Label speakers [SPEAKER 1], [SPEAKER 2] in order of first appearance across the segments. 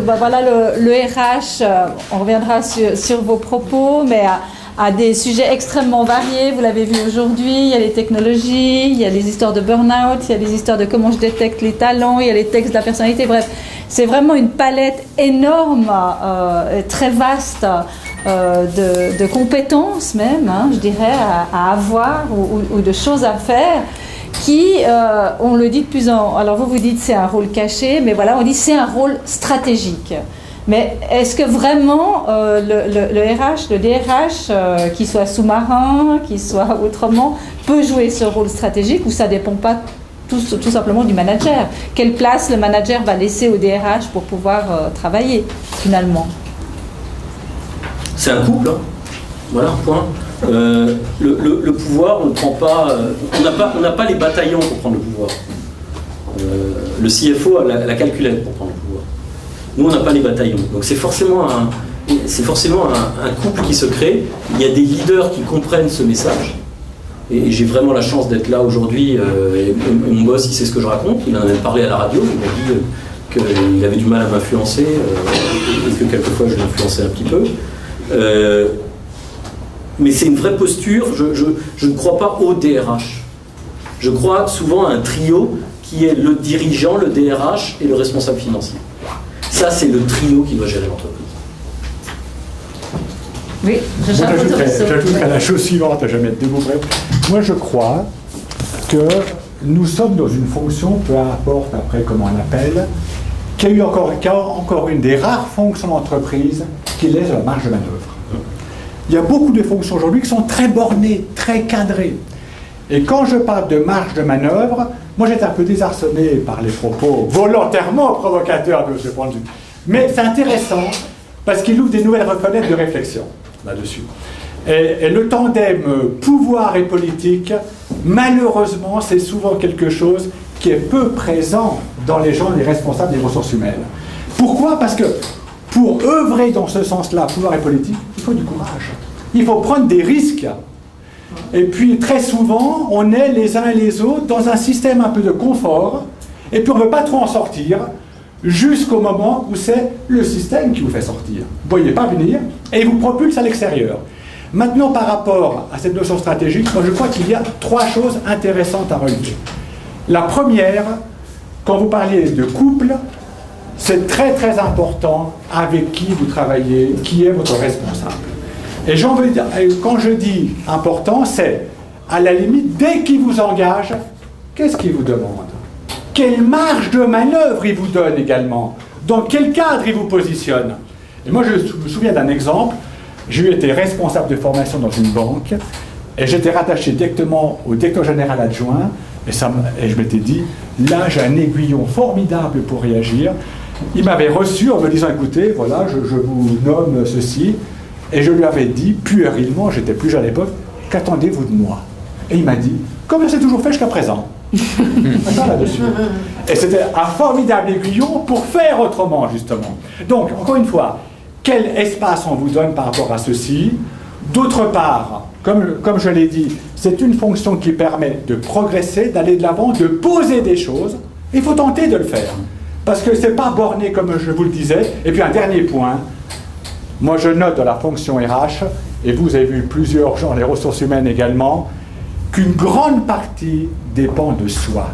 [SPEAKER 1] Bah, voilà, le RH, on reviendra sur vos propos, mais à des sujets extrêmement variés. Vous l'avez vu aujourd'hui, il y a les technologies, il y a les histoires de burn-out, il y a les histoires de comment je détecte les talents, il y a les textes de la personnalité. Bref, c'est vraiment une palette énorme, très vaste de compétences même, hein, je dirais, à avoir ou de choses à faire. Qui, on le dit de plus en... Alors vous dites c'est un rôle caché, mais voilà, on dit c'est un rôle stratégique. Mais est-ce que vraiment le RH, le DRH, qu'il soit sous-marin, qu'il soit autrement, peut jouer ce rôle stratégique ou ça ne dépend pas tout simplement du manager? Quelle place le manager va laisser au DRH pour pouvoir travailler finalement?
[SPEAKER 2] C'est un couple, hein. Voilà, point. Le pouvoir, on ne prend pas, on n'a pas les bataillons pour prendre le pouvoir. Le CFO a la calculette pour prendre le pouvoir. Nous, on n'a pas les bataillons. Donc c'est forcément un couple qui se crée. Il y a des leaders qui comprennent ce message. Et j'ai vraiment la chance d'être là aujourd'hui. Et mon boss, il sait ce que je raconte. Il en a même parlé à la radio. Il m'a dit qu'il avait du mal à m'influencer et que quelquefois je l'influençais un petit peu. Mais c'est une vraie posture. Je ne crois pas au DRH. Je crois souvent à un trio qui est le dirigeant, le DRH et le responsable financier. Ça, c'est le trio qui doit gérer l'entreprise.
[SPEAKER 1] Oui,
[SPEAKER 3] j'ajouterais la chose suivante, je vais mettre deux mots brefs. Moi, je crois que nous sommes dans une fonction, peu importe après comment on l'appelle, qui a encore une des rares fonctions d'entreprise qui laisse la marge de manœuvre. Il y a beaucoup de fonctions aujourd'hui qui sont très bornées, très cadrées. Et quand je parle de marge de manœuvre, moi j'étais un peu désarçonné par les propos volontairement provocateurs de ce point de vue. Mais c'est intéressant parce qu'il ouvre des nouvelles fenêtres de réflexion là-dessus. Et le tandem pouvoir et politique, malheureusement, c'est souvent quelque chose qui est peu présent dans les gens, les responsables des ressources humaines. Pourquoi? Parce que pour œuvrer dans ce sens-là, pouvoir et politique, il faut du courage. Il faut prendre des risques. Et puis très souvent, on est les uns et les autres dans un système un peu de confort, et puis on ne veut pas trop en sortir, jusqu'au moment où c'est le système qui vous fait sortir. Vous ne voyez pas venir, et il vous propulse à l'extérieur. Maintenant, par rapport à cette notion stratégique, moi je crois qu'il y a trois choses intéressantes à relever. La première, quand vous parlez de couple, c'est très très important avec qui vous travaillez, qui est votre responsable. Et quand je dis important, c'est à la limite, dès qu'il vous engage, qu'est-ce qu'il vous demande? Quelle marge de manœuvre il vous donne également? Dans quel cadre il vous positionne? Et moi, je me souviens d'un exemple. J'ai été responsable de formation dans une banque et j'étais rattaché directement au directeur général adjoint et je m'étais dit, là, j'ai un aiguillon formidable pour réagir. Il m'avait reçu en me disant, écoutez, voilà, je vous nomme ceci. Et je lui avais dit, puérilement, j'étais plus jeune à l'époque, qu'attendez-vous de moi? Et il m'a dit, comme c'est toujours fait jusqu'à présent. Ça là-dessus. Et c'était un formidable aiguillon pour faire autrement, justement. Donc, encore une fois, quel espace on vous donne par rapport à ceci? D'autre part, comme je l'ai dit, c'est une fonction qui permet de progresser, d'aller de l'avant, de poser des choses. Il faut tenter de le faire. Parce que ce n'est pas borné, comme je vous le disais. Et puis un dernier point, moi je note dans la fonction RH, et vous avez vu plusieurs gens, les ressources humaines également, qu'une grande partie dépend de soi.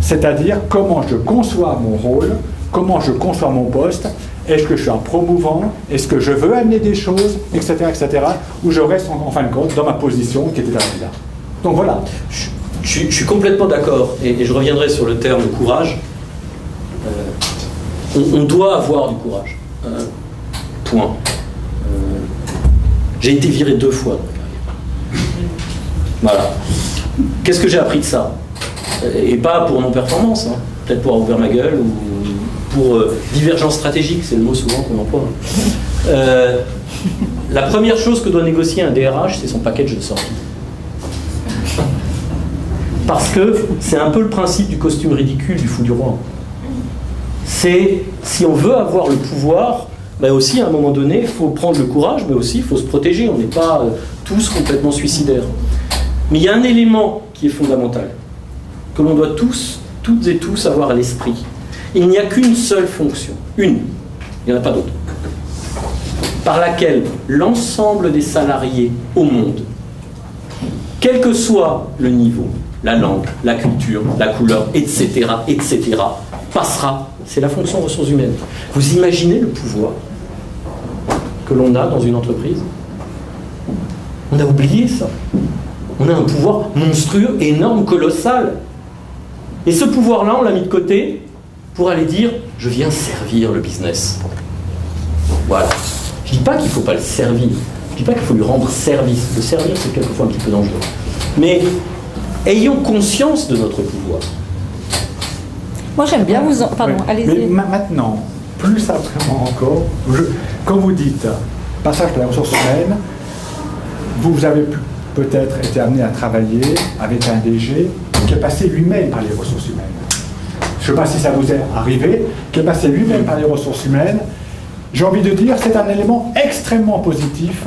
[SPEAKER 3] C'est-à-dire comment je conçois mon rôle, comment je conçois mon poste, est-ce que je suis un promouvant, est-ce que je veux amener des choses, etc., ou je reste en fin de compte dans ma position qui était là. Donc voilà.
[SPEAKER 2] Je suis complètement d'accord, et je reviendrai sur le terme courage. On doit avoir du courage. Point. J'ai été viré 2 fois dans ma carrière. Voilà. Qu'est-ce que j'ai appris de ça? Et pas pour non-performance, hein. Peut-être pour avoir ouvert ma gueule, ou pour divergence stratégique, c'est le mot souvent qu'on emploie. La première chose que doit négocier un DRH, c'est son package de sortie. Parce que c'est un peu le principe du costume ridicule du fou du roi. C'est, si on veut avoir le pouvoir, ben aussi à un moment donné, il faut prendre le courage, mais aussi il faut se protéger. On n'est pas tous complètement suicidaires. Mais il y a un élément qui est fondamental, que l'on doit toutes et tous avoir à l'esprit. Il n'y a qu'une seule fonction, une, il n'y en a pas d'autre, par laquelle l'ensemble des salariés au monde, quel que soit le niveau, la langue, la culture, la couleur, etc., passera, c'est la fonction ressources humaines. Vous imaginez le pouvoir que l'on a dans une entreprise? On a oublié ça. On a un pouvoir monstrueux, énorme, colossal. Et ce pouvoir-là, on l'a mis de côté pour aller dire « je viens servir le business ». Voilà. Je ne dis pas qu'il ne faut pas le servir. Je ne dis pas qu'il faut lui rendre service. Le servir, c'est quelquefois un petit peu dangereux. Mais ayons conscience de notre pouvoir.
[SPEAKER 1] Moi, j'aime bien vous... Pardon,
[SPEAKER 3] oui.
[SPEAKER 1] allez-y.
[SPEAKER 3] Mais maintenant, plus simplement encore, quand vous dites passage de la ressource humaine, vous avez peut-être été amené à travailler avec un DG qui est passé lui-même par les ressources humaines. Je ne sais pas si ça vous est arrivé, qui est passé lui-même par les ressources humaines. J'ai envie de dire, c'est un élément extrêmement positif,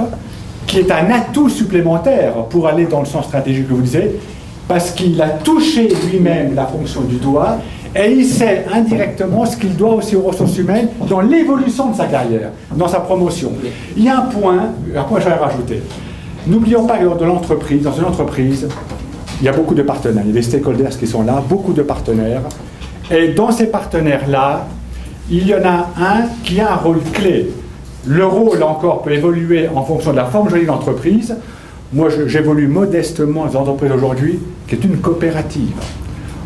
[SPEAKER 3] qui est un atout supplémentaire pour aller dans le sens stratégique que vous disiez, parce qu'il a touché lui-même la fonction du doigt, et il sait indirectement ce qu'il doit aussi aux ressources humaines dans l'évolution de sa carrière, dans sa promotion. Il y a un point que j'aurais rajouté. N'oublions pas que dans l'entreprise, dans une entreprise, il y a beaucoup de partenaires, il y a des stakeholders qui sont là, beaucoup de partenaires, et dans ces partenaires-là, il y en a un qui a un rôle clé. Le rôle encore peut évoluer en fonction de la forme juridique de l'entreprise. Moi, j'évolue modestement dans une entreprise aujourd'hui qui est une coopérative.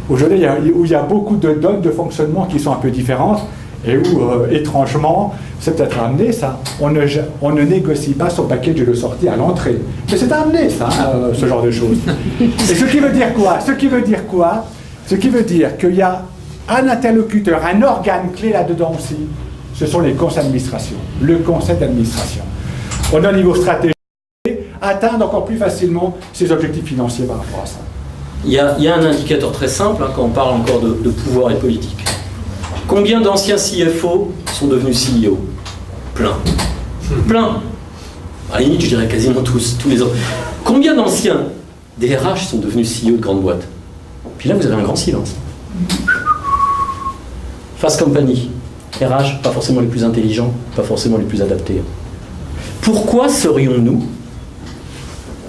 [SPEAKER 3] Aujourd'hui, où il y a beaucoup de donnes de fonctionnement qui sont un peu différentes et où, étrangement, c'est peut-être amené ça. On ne négocie pas son package de sortie à l'entrée. Mais c'est amené ça, ce genre de choses. Et ce qui veut dire quoi? Ce qui veut dire qu'il y a un interlocuteur, un organe clé là-dedans aussi. Ce sont les conseils d'administration, le conseil d'administration. On a au niveau stratégique atteindre encore plus facilement ses objectifs financiers par rapport à ça.
[SPEAKER 2] Il y a un indicateur très simple quand on parle encore de pouvoir et politique. Combien d'anciens CFO sont devenus CEO? Plein. Plein. À la limite, je dirais quasiment tous les autres. Combien d'anciens DRH sont devenus CEO de grandes boîtes? Puis là, vous avez un grand silence. Fast Company. RH, pas forcément les plus intelligents, pas forcément les plus adaptés. Pourquoi serions-nous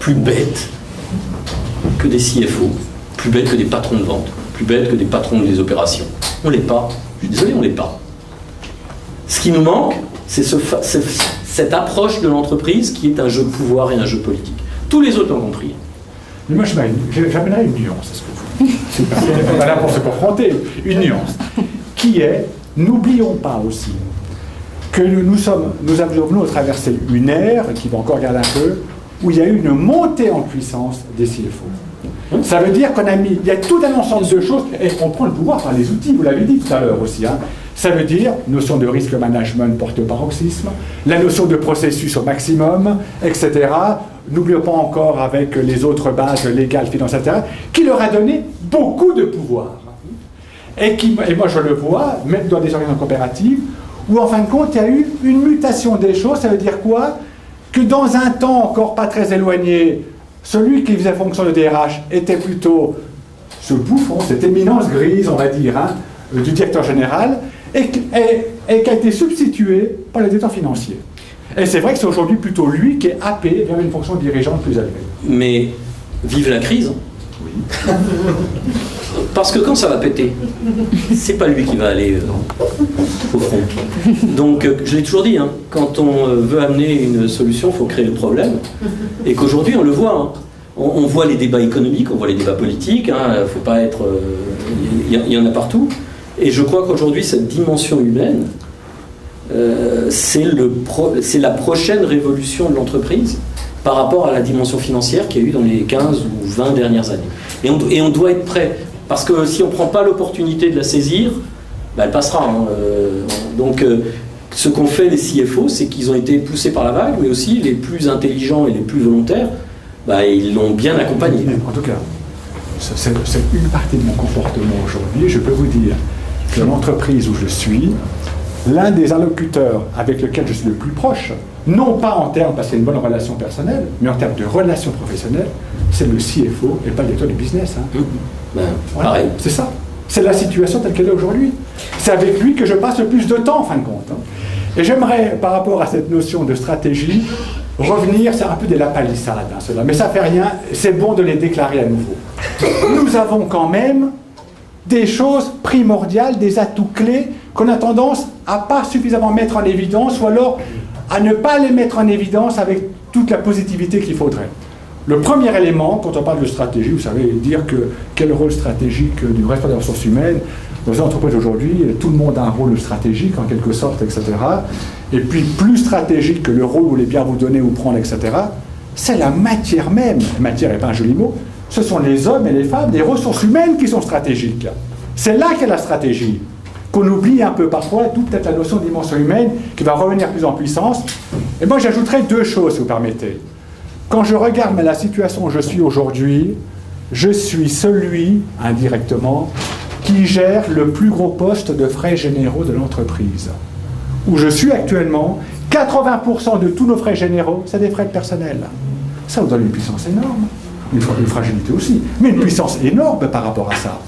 [SPEAKER 2] plus bêtes que des CFO, plus bêtes que des patrons de vente, plus bêtes que des patrons des opérations? On l'est pas. Je suis désolé, on l'est pas. Ce qui nous manque, c'est cette approche de l'entreprise qui est un jeu de pouvoir et un jeu politique. Tous les autres l'ont compris.
[SPEAKER 3] Mais moi, j'amènerais une nuance à ce que vous dites. C'est pas là pour se confronter. Une nuance. Qui est, n'oublions pas aussi, que nous avons traversé une ère, qui va encore garder un peu, où il y a eu une montée en puissance des CFO. Ça veut dire il y a tout un ensemble de choses, et on prend le pouvoir par les outils, vous l'avez dit tout à l'heure aussi. Ça veut dire, notion de risque management porte au paroxysme, la notion de processus au maximum, etc. N'oublions pas encore avec les autres bases légales, financières, etc., qui leur a donné beaucoup de pouvoir. Et moi je le vois, même dans des organisations coopératives, où en fin de compte, il y a eu une mutation des choses. Ça veut dire quoi? Que dans un temps encore pas très éloigné, celui qui faisait fonction de DRH était plutôt ce bouffon, cette éminence grise, on va dire, du directeur général, et qui a été substitué par le directeur financier. Et c'est vrai que c'est aujourd'hui plutôt lui qui est happé vers une fonction dirigeante plus élevée.
[SPEAKER 2] Mais vive la crise. Oui. Parce que quand ça va péter, c'est pas lui qui va aller au front. Donc, je l'ai toujours dit, quand on veut amener une solution, il faut créer le problème. Et qu'aujourd'hui, on le voit. On voit les débats économiques, on voit les débats politiques. Faut pas être. Il y en a partout. Et je crois qu'aujourd'hui, cette dimension humaine, c'est la prochaine révolution de l'entreprise par rapport à la dimension financière qu'il y a eu dans les 15 ou 20 dernières années. Et on doit être prêt. Parce que si on ne prend pas l'opportunité de la saisir, elle passera. Donc, ce qu'ont fait les CFO, c'est qu'ils ont été poussés par la vague, mais aussi les plus intelligents et les plus volontaires, ils l'ont bien accompagné.
[SPEAKER 3] En tout cas, c'est une partie de mon comportement aujourd'hui. Je peux vous dire que l'entreprise où je suis, l'un des interlocuteurs avec lequel je suis le plus proche, non pas en termes, parce qu'il y a une bonne relation personnelle, mais en termes de relation professionnelle, c'est le CFO et pas le directeur du business. Voilà,
[SPEAKER 2] pareil.
[SPEAKER 3] C'est ça. C'est la situation telle qu'elle est aujourd'hui. C'est avec lui que je passe le plus de temps, en fin de compte. Et j'aimerais, par rapport à cette notion de stratégie, revenir, c'est un peu des lapalissades, hein, cela, mais ça fait rien, c'est bon de les déclarer à nouveau. Nous avons quand même des choses primordiales, des atouts clés qu'on a tendance à pas suffisamment mettre en évidence, ou alors à ne pas les mettre en évidence avec toute la positivité qu'il faudrait. Le premier élément, quand on parle de stratégie, vous savez, dire que quel rôle stratégique du responsable des ressources humaines, dans les entreprises aujourd'hui, tout le monde a un rôle stratégique en quelque sorte, etc. Et puis plus stratégique que le rôle où vous voulez bien vous donner ou prendre, etc. C'est la matière même. La matière n'est pas un joli mot. Ce sont les hommes et les femmes des ressources humaines qui sont stratégiques. C'est là qu'est la stratégie. Qu'on oublie un peu parfois, d'où peut-être la notion de dimension humaine qui va revenir plus en puissance. Et moi j'ajouterais deux choses, si vous permettez. Quand je regarde la situation où je suis aujourd'hui, je suis celui, indirectement, qui gère le plus gros poste de frais généraux de l'entreprise. Où je suis actuellement, 80% de tous nos frais généraux, c'est des frais de personnel. Ça vous donne une puissance énorme, une fragilité aussi, mais une puissance énorme par rapport à ça.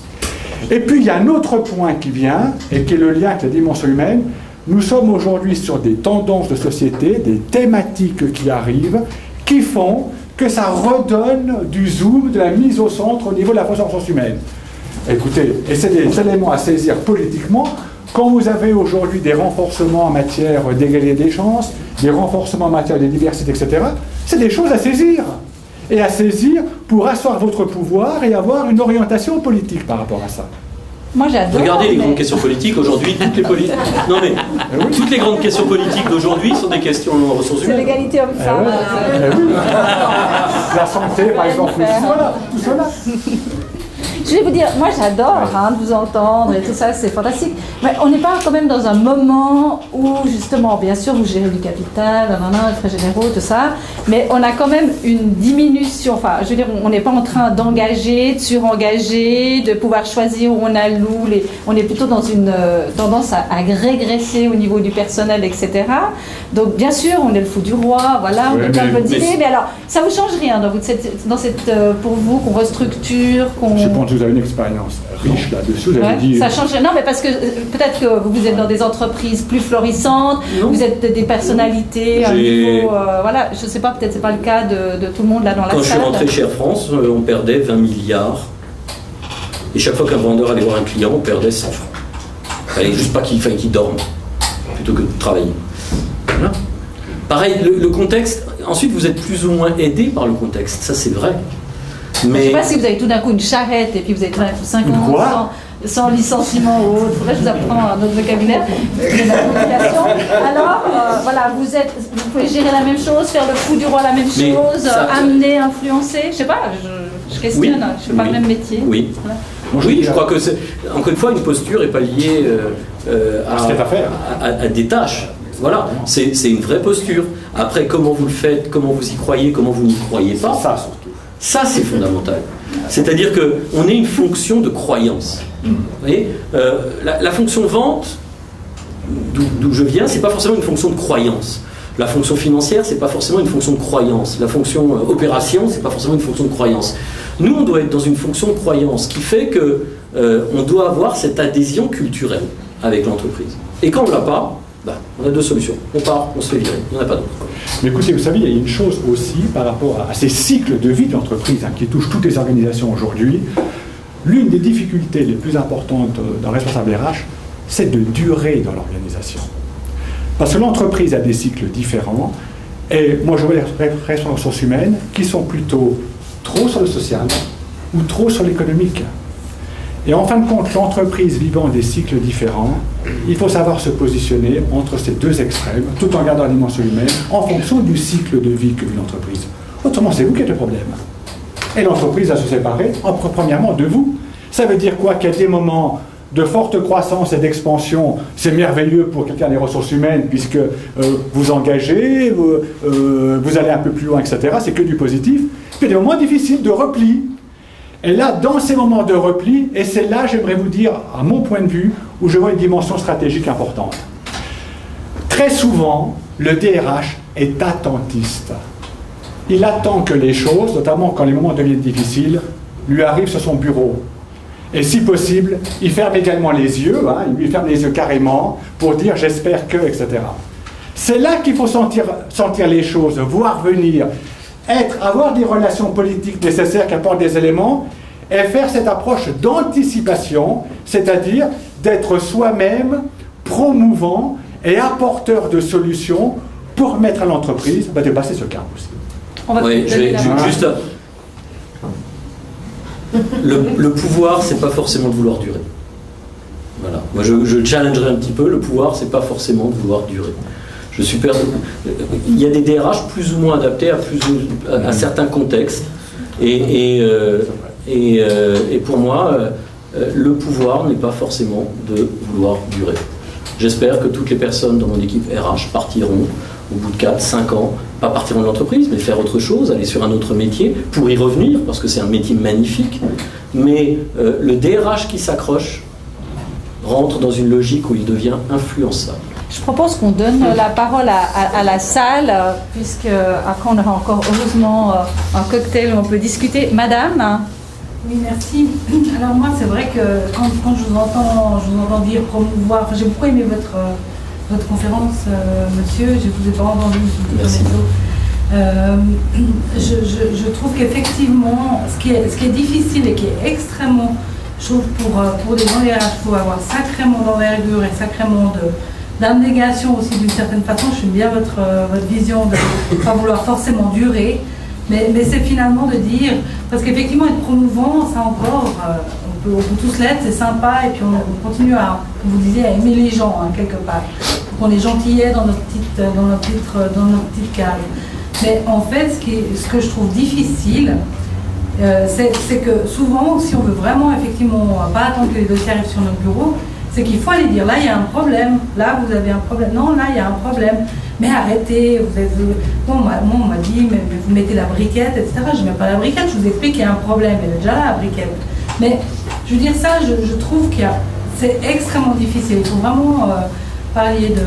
[SPEAKER 3] Et puis il y a un autre point qui vient, et qui est le lien avec la dimension humaine. Nous sommes aujourd'hui sur des tendances de société, des thématiques qui arrivent, qui font que ça redonne du zoom, de la mise au centre au niveau de la ressource humaine. Écoutez, et c'est des éléments à saisir politiquement, quand vous avez aujourd'hui des renforcements en matière d'égalité des chances, des renforcements en matière de diversité, etc., c'est des choses à saisir. Et à saisir pour asseoir votre pouvoir et avoir une orientation politique par rapport à ça.
[SPEAKER 1] Moi j'adore.
[SPEAKER 2] Regardez les grandes questions politiques aujourd'hui, toutes les grandes questions politiques d'aujourd'hui sont des questions en ressources humaines.
[SPEAKER 1] C'est l'égalité homme-femme.
[SPEAKER 3] Oui. La santé, par exemple, tout cela.
[SPEAKER 1] Je vais vous dire, moi j'adore de vous entendre et tout ça, c'est fantastique. Mais on n'est pas quand même dans un moment où, justement, bien sûr, vous gérez du capital, les frais généraux, tout ça, mais on a quand même une diminution. Enfin, je veux dire, on n'est pas en train d'engager, de surengager, de pouvoir choisir où on alloue. On est plutôt dans une tendance à régresser au niveau du personnel, etc. Donc, bien sûr, on est le fou du roi, voilà, on a plein de bonnes idées, mais alors, ça ne vous change rien pour vous, qu'on restructure, qu'on...
[SPEAKER 3] Je pense que vous avez une expérience riche là-dessus.
[SPEAKER 1] Ça change. Non, mais parce que peut-être que vous êtes dans des entreprises plus florissantes, vous êtes des personnalités, un niveau, voilà, je ne sais pas, peut-être c'est pas le cas de tout le monde là dans la salle.
[SPEAKER 2] Quand je suis rentré chez Air France, on perdait 20 milliards. Et chaque fois qu'un vendeur allait voir un client, on perdait 100 francs. Il fallait juste pas qu'il dorme, plutôt que de travailler. Voilà. Pareil, le contexte, ensuite vous êtes plus ou moins aidé par le contexte, ça c'est vrai. Mais... Je
[SPEAKER 1] ne sais pas si vous avez tout d'un coup une charrette et puis vous avez 5 ans sans licenciement ou autre. Faudrait que je vous apprends un autre vocabulaire. Alors, voilà, vous pouvez gérer la même chose, faire le fou du roi la même chose, amener, influencer. Je sais pas, je questionne, je ne fais pas le même métier.
[SPEAKER 2] Oui. Voilà. Oui, je crois que c'est, encore une fois, une posture n'est pas liée à des tâches. Voilà, c'est une vraie posture. Après, comment vous le faites, comment vous y croyez, comment vous n'y croyez pas,
[SPEAKER 3] ça surtout.
[SPEAKER 2] Ça, c'est fondamental. C'est-à-dire qu'on est une fonction de croyance. Vous voyez, la fonction vente, d'où je viens, c'est pas forcément une fonction de croyance. La fonction financière, c'est pas forcément une fonction de croyance. La fonction opération, c'est pas forcément une fonction de croyance. Nous, on doit être dans une fonction de croyance qui fait que on doit avoir cette adhésion culturelle avec l'entreprise. Et quand on l'a pas, on a deux solutions. On part, on se fait virer. Il n'y en a pas d'autre.
[SPEAKER 3] Mais écoutez, vous savez, il y a une chose aussi par rapport à ces cycles de vie de l'entreprise qui touchent toutes les organisations aujourd'hui. L'une des difficultés les plus importantes d'un responsable RH, c'est de durer dans l'organisation. Parce que l'entreprise a des cycles différents. Et moi, je vois les responsables ressources humaines qui sont plutôt trop sur le social ou trop sur l'économique. Et en fin de compte, l'entreprise vivant des cycles différents, il faut savoir se positionner entre ces deux extrêmes, tout en gardant la dimension humaine, en fonction du cycle de vie que vit l'entreprise. Autrement, c'est vous qui êtes le problème. Et l'entreprise va se séparer, premièrement, de vous. Ça veut dire quoi? Qu'il y a des moments de forte croissance et d'expansion, c'est merveilleux pour quelqu'un des ressources humaines, puisque vous engagez, vous allez un peu plus loin, etc. C'est que du positif. Puis il y a des moments difficiles de repli. Et là, dans ces moments de repli, et c'est là, j'aimerais vous dire, à mon point de vue, où je vois une dimension stratégique importante. Très souvent, le DRH est attentiste. Il attend que les choses, notamment quand les moments deviennent difficiles, lui arrivent sur son bureau. Et si possible, il ferme également les yeux, il lui ferme les yeux carrément, pour dire « j'espère que », etc. C'est là qu'il faut sentir les choses, voir venir, avoir des relations politiques nécessaires qui apportent des éléments, et faire cette approche d'anticipation, c'est-à-dire d'être soi-même promouvant et apporteur de solutions pour permettre à l'entreprise de passer ce cap aussi.
[SPEAKER 2] Oui, juste le pouvoir, c'est pas forcément de vouloir durer. Voilà. Moi, je challengerai un petit peu. Le pouvoir, c'est pas forcément de vouloir durer. Il y a des DRH plus ou moins adaptés à certains contextes. Et pour moi, le pouvoir n'est pas forcément de vouloir durer. J'espère que toutes les personnes dans mon équipe RH partiront au bout de 4-5 ans, pas partiront de l'entreprise, mais faire autre chose, aller sur un autre métier, pour y revenir, parce que c'est un métier magnifique. Mais le DRH qui s'accroche rentre dans une logique où il devient influençable.
[SPEAKER 1] Je propose qu'on donne la parole à la salle, puisque après on aura encore heureusement un cocktail où on peut discuter. Madame?
[SPEAKER 4] Oui, merci. Alors moi, c'est vrai que quand je vous entends dire promouvoir, j'ai beaucoup aimé votre conférence, monsieur, je ne vous ai pas entendu.
[SPEAKER 2] Merci.
[SPEAKER 4] Je trouve qu'effectivement, ce qui est difficile et qui est extrêmement, je trouve, pour des gens RH, il faut avoir sacrément d'envergure et sacrément d'abnégation aussi d'une certaine façon. Je suis bien votre vision de ne pas vouloir forcément durer. Mais c'est finalement de dire, parce qu'effectivement être promouvant, ça encore, on peut tous l'être, c'est sympa, et puis on continue à, comme vous disiez, à aimer les gens, hein, quelque part. Donc on est gentillets dans notre petite case. Mais en fait, ce que je trouve difficile, c'est que souvent, si on veut vraiment, effectivement, pas attendre que les dossiers arrivent sur notre bureau, c'est qu'il faut aller dire, là il y a un problème, là vous avez un problème, non, là il y a un problème. Mais arrêtez, moi on m'a dit, mais vous mettez la briquette, etc. Je ne mets pas la briquette, je vous explique qu'il y a un problème, elle est déjà là la briquette. Mais je veux dire ça, je trouve que c'est extrêmement difficile. Il faut vraiment parler de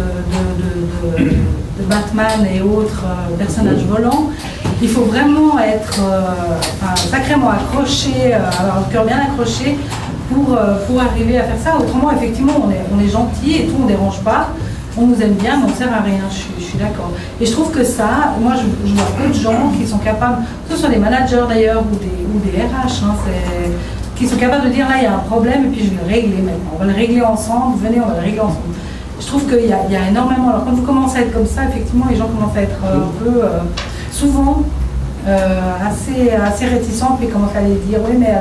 [SPEAKER 4] Batman et autres personnages volants. Il faut vraiment être sacrément accroché, avoir le cœur bien accroché pour arriver à faire ça. Autrement, effectivement, on est gentil et tout, on ne dérange pas. On nous aime bien, mais on ne sert à rien, je suis d'accord. Et je trouve que ça, moi je vois peu de gens qui sont capables, que ce soit des managers d'ailleurs ou des RH, hein, qui sont capables de dire là il y a un problème et puis je vais le régler maintenant. On va le régler ensemble, venez, on va le régler ensemble. Je trouve qu'il y a énormément, alors quand vous commencez à être comme ça, effectivement les gens commencent à être un peu, souvent, assez réticents, puis commencent à aller dire oui mais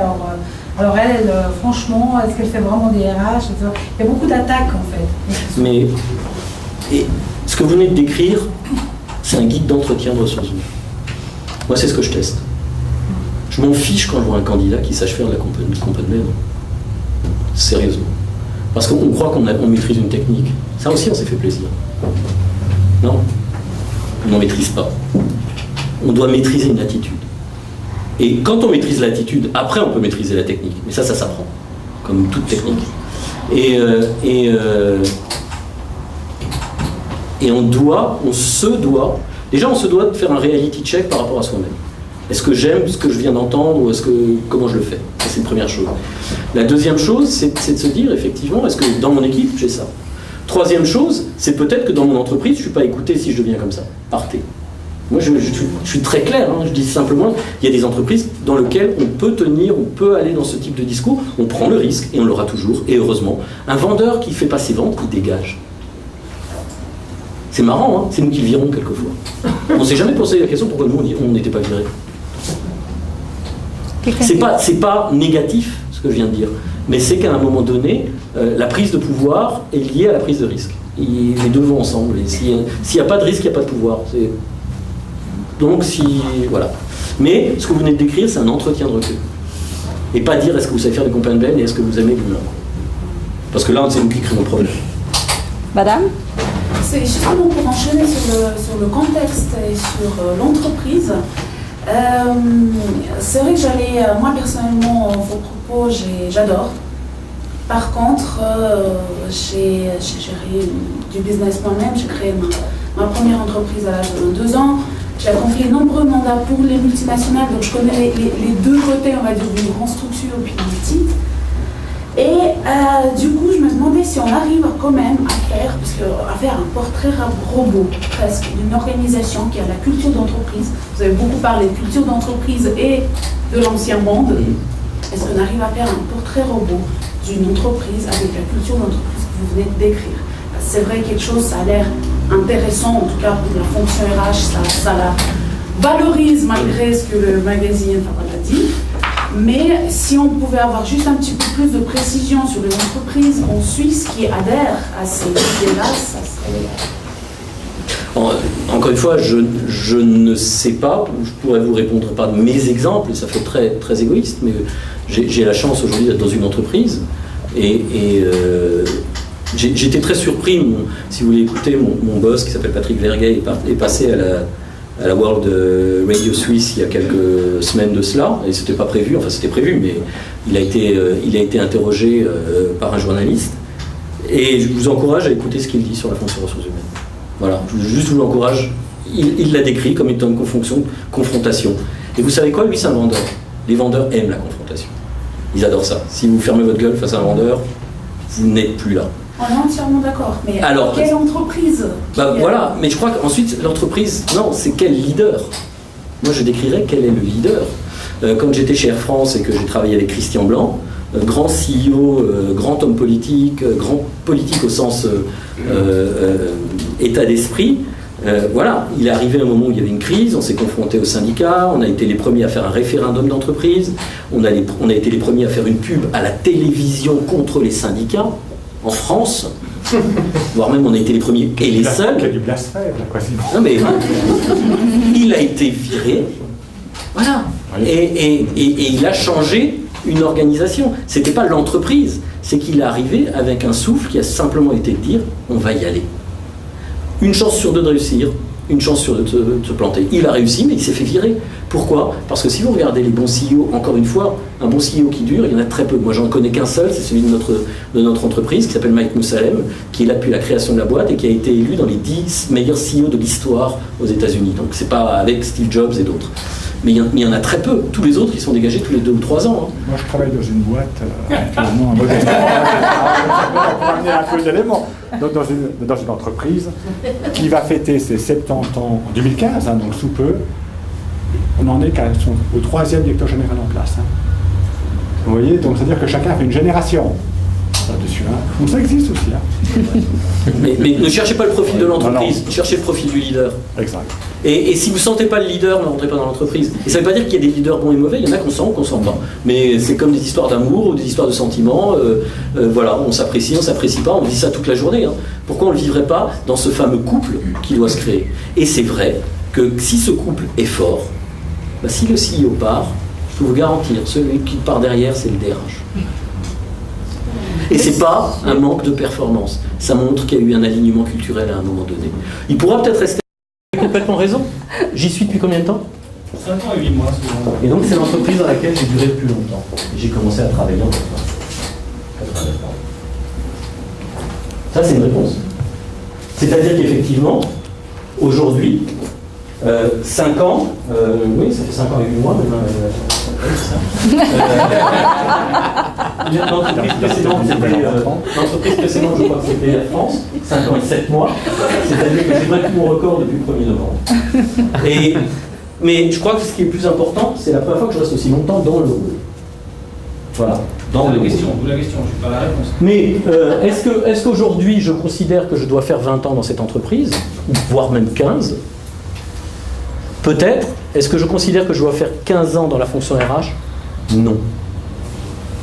[SPEAKER 4] alors elle, franchement, est-ce qu'elle fait vraiment des RH, etc. Il y a beaucoup d'attaques en fait.
[SPEAKER 2] Mais ce que vous venez de décrire, c'est un guide d'entretien de ressources humaines. Moi, c'est ce que je teste. Je m'en fiche quand je vois un candidat qui sache faire de la compagnie. Sérieusement. Parce qu'on croit qu'on maîtrise une technique. Ça aussi, on s'est fait plaisir. Non, on n'en maîtrise pas. On doit maîtriser une attitude. Et quand on maîtrise l'attitude, après on peut maîtriser la technique. Mais ça s'apprend, comme toute technique. Et on se doit de faire un reality check par rapport à soi-même. Est-ce que j'aime ce que je viens d'entendre ou comment je le fais? C'est une première chose. La deuxième chose, c'est de se dire, effectivement, est-ce que dans mon équipe, j'ai ça? Troisième chose, c'est peut-être que dans mon entreprise, je ne suis pas écouté si je deviens comme ça. Partez. Moi, je suis très clair, hein, je dis simplement, il y a des entreprises dans lesquelles on peut tenir, on peut aller dans ce type de discours, on prend le risque, et on l'aura toujours, et heureusement. Un vendeur qui ne fait pas ses ventes, il dégage. C'est marrant, hein, c'est nous qui le virons quelquefois. On ne s'est jamais posé la question pourquoi nous, on n'était pas virés. C'est pas négatif, ce que je viens de dire, mais c'est qu'à un moment donné, la prise de pouvoir est liée à la prise de risque. Les deux vont ensemble, et s'il n'y a pas de risque, il n'y a pas de pouvoir. Donc, voilà. Mais ce que vous venez de décrire, c'est un entretien de recul. Et pas dire est-ce que vous savez faire des compagnies belles et est-ce que vous aimez l'humain. Parce que là, c'est nous qui créons le problème.
[SPEAKER 1] Madame?
[SPEAKER 5] C'est justement pour enchaîner sur le contexte et sur l'entreprise. C'est vrai que moi personnellement, vos propos, j'adore. Par contre, j'ai géré du business moi-même, j'ai créé ma première entreprise à l'âge de 22 ans. J'ai accompli de nombreux mandats pour les multinationales, donc je connais les deux côtés, on va dire, d'une grande structure puis d'une petite. Et du coup, je me demandais si on arrive quand même à faire un portrait robot, presque, d'une organisation qui a la culture d'entreprise. Vous avez beaucoup parlé de culture d'entreprise et de l'ancien monde. Est-ce qu'on arrive à faire un portrait robot d'une entreprise avec la culture d'entreprise que vous venez de décrire? C'est vrai, quelque chose, ça a l'air intéressant, en tout cas pour la fonction RH, ça la valorise malgré ce que le magazine a dit. Mais si on pouvait avoir juste un petit peu plus de précision sur les entreprises en Suisse qui adhèrent à ces idées-là, ça serait...
[SPEAKER 2] Encore une fois, je ne sais pas, je pourrais vous répondre par mes exemples, ça fait très, très égoïste, mais j'ai la chance aujourd'hui d'être dans une entreprise et j'étais très surpris, si vous voulez écouter, mon boss qui s'appelle Patrick Verguet est passé à la World Radio Suisse il y a quelques semaines de cela, et c'était pas prévu, enfin c'était prévu, mais il a été interrogé par un journaliste, et je vous encourage à écouter ce qu'il dit sur la fonction ressources humaines. Voilà, je vous l'encourage, il l'a décrit comme étant une confrontation. Et vous savez quoi, lui c'est un vendeur. Les vendeurs aiment la confrontation. Ils adorent ça. Si vous fermez votre gueule face à un vendeur, vous n'êtes plus là.
[SPEAKER 5] On est entièrement d'accord, mais
[SPEAKER 2] alors,
[SPEAKER 5] quelle entreprise
[SPEAKER 2] Voilà, mais je crois qu'ensuite, l'entreprise, non, c'est quel leader? Moi, je décrirais quel est le leader. Quand j'étais chez Air France et que j'ai travaillé avec Christian Blanc, grand CEO, grand homme politique, grand politique au sens état d'esprit, voilà, il est arrivé un moment où il y avait une crise, on s'est confronté aux syndicats, on a été les premiers à faire un référendum d'entreprise, on a été les premiers à faire une pub à la télévision contre les syndicats, en France, voire même on a été les premiers et les seuls.
[SPEAKER 3] Il y a du blasphème, quasiment.
[SPEAKER 2] Non mais il a été viré, voilà, et il a changé une organisation. C'était pas l'entreprise, c'est qu'il est arrivé avec un souffle qui a simplement été de dire on va y aller. Une chance sur deux de réussir, une chance sur deux de se planter. Il a réussi, mais il s'est fait virer. Pourquoi? Parce que si vous regardez les bons CEO, encore une fois, un bon CEO qui dure, il y en a très peu. Moi, j'en connais qu'un seul, c'est celui de notre entreprise, qui s'appelle Mike Moussalem, qui est là depuis la création de la boîte et qui a été élu dans les 10 meilleurs CEO de l'histoire aux États-Unis. Donc, c'est pas avec Steve Jobs et d'autres. Mais il y en a très peu. Tous les autres, ils sont dégagés tous les 2 ou 3 ans. Hein.
[SPEAKER 3] Moi, je travaille dans une boîte, actuellement, pour amener un peu d'éléments, dans une entreprise qui va fêter ses 70 ans en 2015, hein, donc sous peu. On en est au 3e directeur général en place. Hein. Vous voyez, donc c'est-à-dire que chacun fait une génération là-dessus. Hein. Donc ça existe aussi. Hein.
[SPEAKER 2] Mais ne cherchez pas le profil de l'entreprise, cherchez le profil du leader.
[SPEAKER 3] Exact.
[SPEAKER 2] Et si vous ne sentez pas le leader, ne rentrez pas dans l'entreprise. Et ça ne veut pas dire qu'il y a des leaders bons et mauvais, il y en a qu'on sent ou qu'on ne sent pas. Mais c'est comme des histoires d'amour ou des histoires de sentiments. Voilà, on s'apprécie, on ne s'apprécie pas, on vit ça toute la journée. Hein. Pourquoi on ne le vivrait pas dans ce fameux couple qui doit se créer? Et c'est vrai que si ce couple est fort, bah, si le CEO part, je peux vous garantir, celui qui part derrière, c'est le DRH. Et c'est pas un manque de performance. Ça montre qu'il y a eu un alignement culturel à un moment donné. Il pourra peut-être rester... Vous avez complètement raison. J'y suis depuis combien de temps?
[SPEAKER 6] 5 ans et 8 mois. Souvent.
[SPEAKER 2] Et donc c'est l'entreprise dans laquelle j'ai duré le plus longtemps. J'ai commencé à travailler en 89 ans. Ça c'est une réponse. C'est-à-dire qu'effectivement, aujourd'hui, 5 ans, oui, ça fait 5 ans et 8 mois, l'entreprise précédente, je crois que c'était Air France, 5 ans et 7 mois, c'est-à-dire que j'ai battu mon record depuis le 1er novembre. Mais je crois que ce qui est le plus important, c'est la première fois que je reste aussi longtemps dans le rôle. Voilà. Dans
[SPEAKER 6] la question, je n'ai pas la réponse.
[SPEAKER 2] Mais est-ce qu'aujourd'hui, je considère que je dois faire 20 ans dans cette entreprise, voire même 15? Peut-être. Est-ce que je considère que je dois faire 15 ans dans la fonction RH? Non.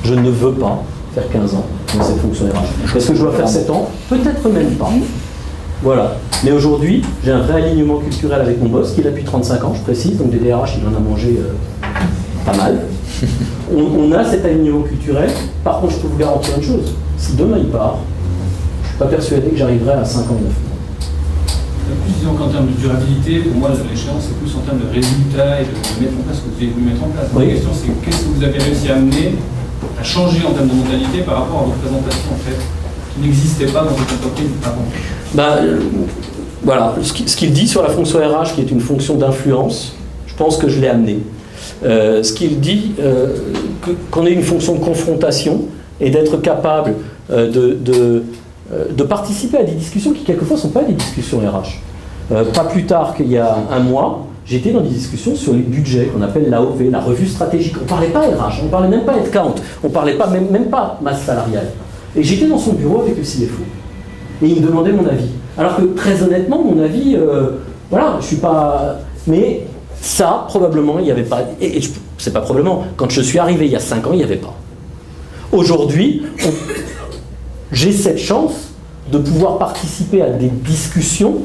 [SPEAKER 2] Je ne veux pas faire 15 ans dans cette fonction RH. Est-ce que je dois faire 7 ans? Peut-être même pas. Voilà. Mais aujourd'hui, j'ai un vrai alignement culturel avec mon boss, qui est là depuis 35 ans, je précise, donc des DRH, il en a mangé pas mal. On a cet alignement culturel. Par contre, je peux vous garantir une chose. Si demain il part, je ne suis pas persuadé que j'arriverai à 5 ans 9 mois.
[SPEAKER 6] Plus disons qu'en termes de durabilité, pour moi l'échéance c'est plus en termes de résultats et de mettre en place ce que vous avez voulu mettre en place.
[SPEAKER 2] Oui.
[SPEAKER 6] La question c'est qu'est-ce que vous avez réussi à amener, à changer en termes de mentalité par rapport à votre présentation en fait, qui n'existait pas dans votre entreprise avant.
[SPEAKER 2] Voilà, ce qu'il dit sur la fonction RH qui est une fonction d'influence, je pense que je l'ai amené. Ce qu'il dit, qu'on ait une fonction de confrontation, et d'être capable de participer à des discussions qui quelquefois ne sont pas des discussions RH. Pas plus tard qu'il y a un mois, j'étais dans des discussions sur les budgets qu'on appelle l'AOV, la revue stratégique. On ne parlait pas RH, on ne parlait même pas headcount, on ne parlait pas, même pas masse salariale. Et j'étais dans son bureau avec le CFO. Et il me demandait mon avis. Alors que très honnêtement, mon avis, voilà, je suis pas... Mais ça, probablement, il n'y avait pas... Et c'est pas probablement. Quand je suis arrivé il y a 5 ans, il n'y avait pas. Aujourd'hui, j'ai cette chance de pouvoir participer à des discussions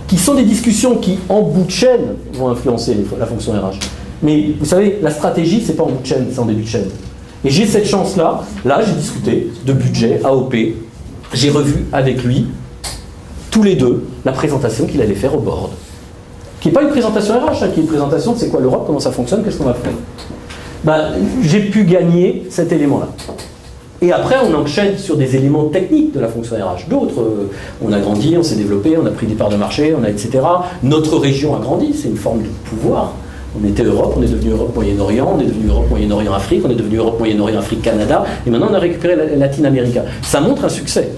[SPEAKER 2] qui sont des discussions qui, en bout de chaîne, vont influencer la fonction RH. Mais vous savez, la stratégie, c'est pas en bout de chaîne, c'est en début de chaîne. Et j'ai cette chance-là. Là, j'ai discuté de budget, AOP. J'ai revu avec lui, tous les deux, la présentation qu'il allait faire au board. Qui n'est pas une présentation RH, qui est une présentation de c'est quoi l'Europe, comment ça fonctionne, qu'est-ce qu'on va faire. Ben, j'ai pu gagner cet élément-là. Et après, on enchaîne sur des éléments techniques de la fonction RH. D'autres, on a grandi, on s'est développé, on a pris des parts de marché, on a etc. Notre région a grandi, c'est une forme de pouvoir. On était Europe, on est devenu Europe Moyen-Orient, on est devenu Europe Moyen-Orient Afrique, on est devenu Europe Moyen-Orient Afrique Canada, et maintenant on a récupéré la Latine-Amérique. Ça montre un succès.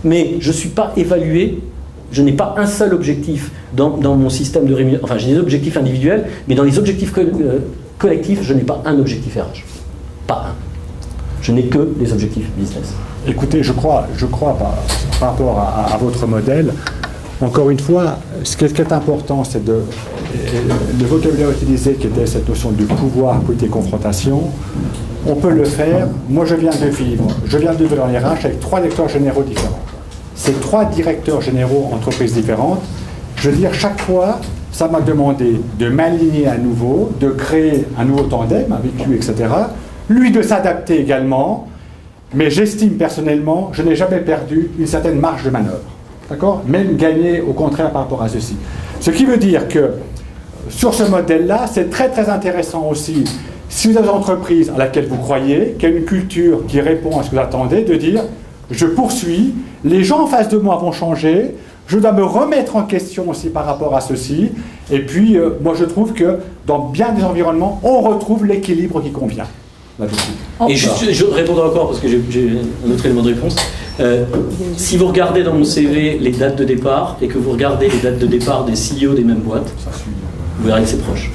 [SPEAKER 2] Mais je ne suis pas évalué, je n'ai pas un seul objectif dans mon système de rémunération. Enfin, j'ai des objectifs individuels, mais dans les objectifs collectifs, je n'ai pas un objectif RH. Pas un. Je n'ai que des objectifs business.
[SPEAKER 3] Écoutez, je crois par rapport à votre modèle, encore une fois, ce qui est important, c'est le vocabulaire utilisé qui était cette notion de pouvoir, côté confrontation. On peut le faire. Moi, je viens de vivre en RH avec 3 directeurs généraux différents. Ces 3 directeurs généraux entreprises différentes, je veux dire, chaque fois, ça m'a demandé de m'aligner à nouveau, de créer un nouveau tandem avec lui, etc. Lui de s'adapter également, mais j'estime personnellement, je n'ai jamais perdu une certaine marge de manœuvre. D'accord ? Même gagné au contraire par rapport à ceci. Ce qui veut dire que sur ce modèle-là, c'est très très intéressant aussi, si vous avez une entreprise à laquelle vous croyez, qui a une culture qui répond à ce que vous attendez, de dire je poursuis, les gens en face de moi vont changer, je dois me remettre en question aussi par rapport à ceci, et puis moi je trouve que dans bien des environnements, on retrouve l'équilibre qui convient.
[SPEAKER 2] Et juste, je répondrai encore parce que j'ai un autre élément de réponse. Si vous regardez dans mon CV les dates de départ et que vous regardez les dates de départ des CEO des mêmes boîtes, vous verrez que c'est proche.